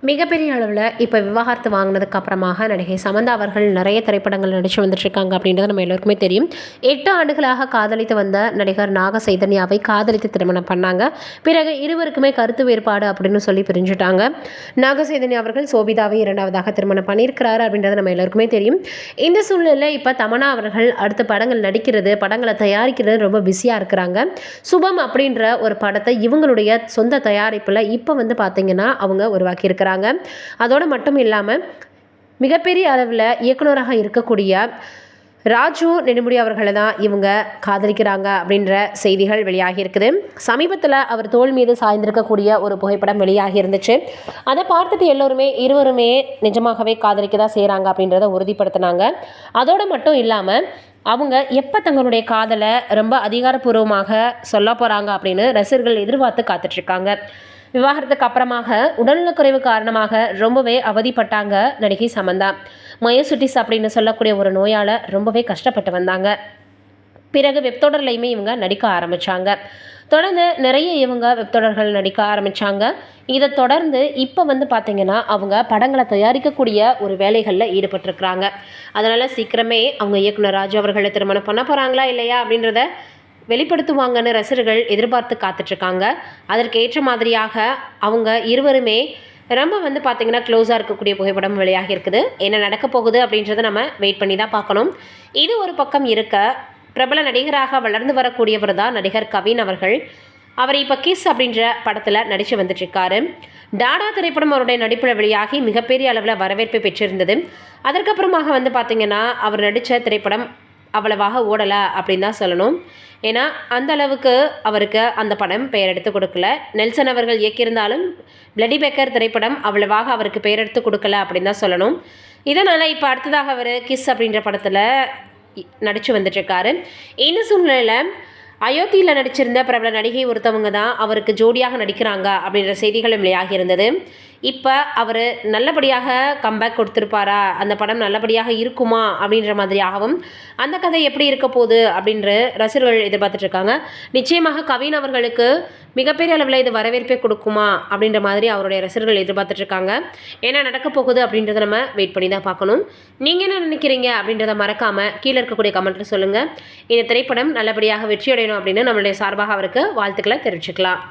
மிகப்பெரிய அளவில் இப்போ விவாகரத்து வாங்கினதுக்கு அப்புறமாக நடிகை சமந்தா அவர்கள் நிறைய திரைப்படங்கள் நடித்து வந்துட்டுருக்காங்க அப்படின்றது நம்ம எல்லோருக்குமே தெரியும். 8 ஆண்டுகளாக காதலித்து வந்த நடிகர் நாக சைதன்யாவை காதலித்து திருமணம் பண்ணாங்க. பிறகு இருவருக்குமே கருத்து வேறுபாடு அப்படின்னு சொல்லி பிரிஞ்சுட்டாங்க. நாக சைதன்யா அவர்கள் சோபிதாவை 2வதாக திருமணம் பண்ணியிருக்கிறாரு அப்படின்றது நம்ம எல்லோருக்குமே தெரியும். இந்த சூழ்நிலையில் இப்போ தமன்னா அவர்கள் அடுத்த படங்கள் நடிக்கிறது, படங்களை தயாரிக்கிறது ரொம்ப பிஸியாக இருக்கிறாங்க. சுபம் அப்படின்ற ஒரு படத்தை இவங்களுடைய சொந்த தயாரிப்பில் இப்போ வந்து பார்த்தீங்கன்னா அவங்க உருவாக்கியிருக்கிறாங்க. அதோடு மட்டும் இல்லாமல் மிகப்பெரிய அளவில் இயக்குனராக இருக்கக்கூடிய ராஜு நெடுமுடி அவர்களை தான் இவங்க காதலிக்கிறாங்க அப்படின்ற செய்திகள் வெளியாகி இருக்குது. சமீபத்தில் அவர் தோள் மீது சாய்ந்திருக்கக்கூடிய ஒரு புகைப்படம் வெளியாகி இருந்துச்சு. அதை பார்த்துட்டு எல்லோருமே இருவருமே நிஜமாகவே காதலிக்க தான் செய்கிறாங்க அப்படின்றத உறுதிப்படுத்தினாங்க. அதோடு மட்டும் இல்லாமல் அவங்க எப்போ தங்களுடைய காதலை ரொம்ப அதிகாரப்பூர்வமாக சொல்ல போகிறாங்க அப்படின்னு ரசிகர்கள் எதிர்பார்த்து காத்துட்ருக்காங்க. விவாகரத்துக்கு அப்புறமாக உடல்நலக்குறைவு காரணமாக ரொம்பவே அவதிப்பட்டாங்க நடிகை சமந்தா. மயோசிட்டிஸ் அப்படின்னு சொல்லக்கூடிய ஒரு நோயால் ரொம்பவே கஷ்டப்பட்டு வந்தாங்க. பிறகு வெப்தொடர்லையுமே இவங்க நடிக்க ஆரம்பித்தாங்க. தொடர்ந்து நிறைய இவங்க வெப்தொடர்கள் நடிக்க ஆரம்பித்தாங்க. இதை தொடர்ந்து இப்போ வந்து பார்த்திங்கன்னா அவங்க படங்களை தயாரிக்கக்கூடிய ஒரு வேலைகளில் ஈடுபட்டிருக்கிறாங்க. அதனால் சீக்கிரமே அவங்க இயக்குனர் ராஜு அவர்களை திருமணம் பண்ண போகிறாங்களா இல்லையா அப்படின்றத வெளிப்படுத்துவாங்கன்னு ரசிகர்கள் எதிர்பார்த்து காத்துட்ருக்காங்க. அதற்கு ஏற்ற மாதிரியாக அவங்க இருவருமே ரொம்ப வந்து பார்த்திங்கன்னா க்ளோஸாக இருக்கக்கூடிய புகைப்படம் வெளியாகி இருக்குது. என்ன நடக்க போகுது அப்படின்றத நம்ம வெயிட் பண்ணி தான் பார்க்கணும். இது ஒரு பக்கம் இருக்க, பிரபல நடிகராக வளர்ந்து வரக்கூடியவர் தான் நடிகர் கவின் அவர்கள். அவர் இப்போ கிஸ் அப்படின்ற படத்தில் நடித்து வந்துட்டுருக்காரு. டாடா திரைப்படம் அவருடைய நடிப்பில் வெளியாகி மிகப்பெரிய அளவில் வரவேற்பை பெற்றிருந்தது. அதற்கப்புறமாக வந்து பார்த்திங்கன்னா அவர் நடித்த திரைப்படம் அவ்வளவாக ஓடலை அப்படின்னு தான் சொல்லணும். ஏன்னா அந்த அளவுக்கு அவருக்கு அந்த படம் பெயர் எடுத்து கொடுக்கல. நெல்சன் அவர்கள் இயக்கியிருந்தாலும் பிளடி பேக்கர் திரைப்படம் அவ்வளவாக அவருக்கு பெயர் எடுத்து கொடுக்கல அப்படின்னு தான் சொல்லணும். இதனால் இப்போ அடுத்ததாக அவர் கிஸ் அப்படின்ற படத்தில் நடித்து வந்துட்டுருக்காரு. இந்த சூழ்நிலையில் அயோத்தியில் நடிச்சிருந்த பிரபல நடிகை ஒருத்தவங்க தான் அவருக்கு ஜோடியாக நடிக்கிறாங்க அப்படின்ற செய்திகளும் வெளியாகி இருந்தது. இப்போ அவர் நல்லபடியாக கம்பேக் கொடுத்துருப்பாரா, அந்த படம் நல்லபடியாக இருக்குமா அப்படின்ற மாதிரியாகவும், அந்த கதை எப்படி இருக்க போகுது அப்படின்ற ரசிகர்கள் எதிர்பார்த்துட்ருக்காங்க. நிச்சயமாக கவின் அவர்களுக்கு மிகப்பெரிய அளவில் இது வரவேற்பை கொடுக்குமா அப்படின்ற மாதிரி அவருடைய ரசிகர்கள் எதிர்பார்த்துட்ருக்காங்க. என்ன நடக்க போகுது அப்படின்றத நம்ம வெயிட் பண்ணி தான் பார்க்கணும். நீங்கள் என்ன நினைக்கிறீங்க அப்படின்றத மறக்காமல் கீழே இருக்கக்கூடிய கமெண்ட்டில் சொல்லுங்கள். இந்த திரைப்படம் நல்லபடியாக வெற்றியடையணும் அப்படின்னு நம்மளுடைய சார்பாக அவருக்கு வாழ்த்துக்களை தெரிவிச்சுக்கலாம்.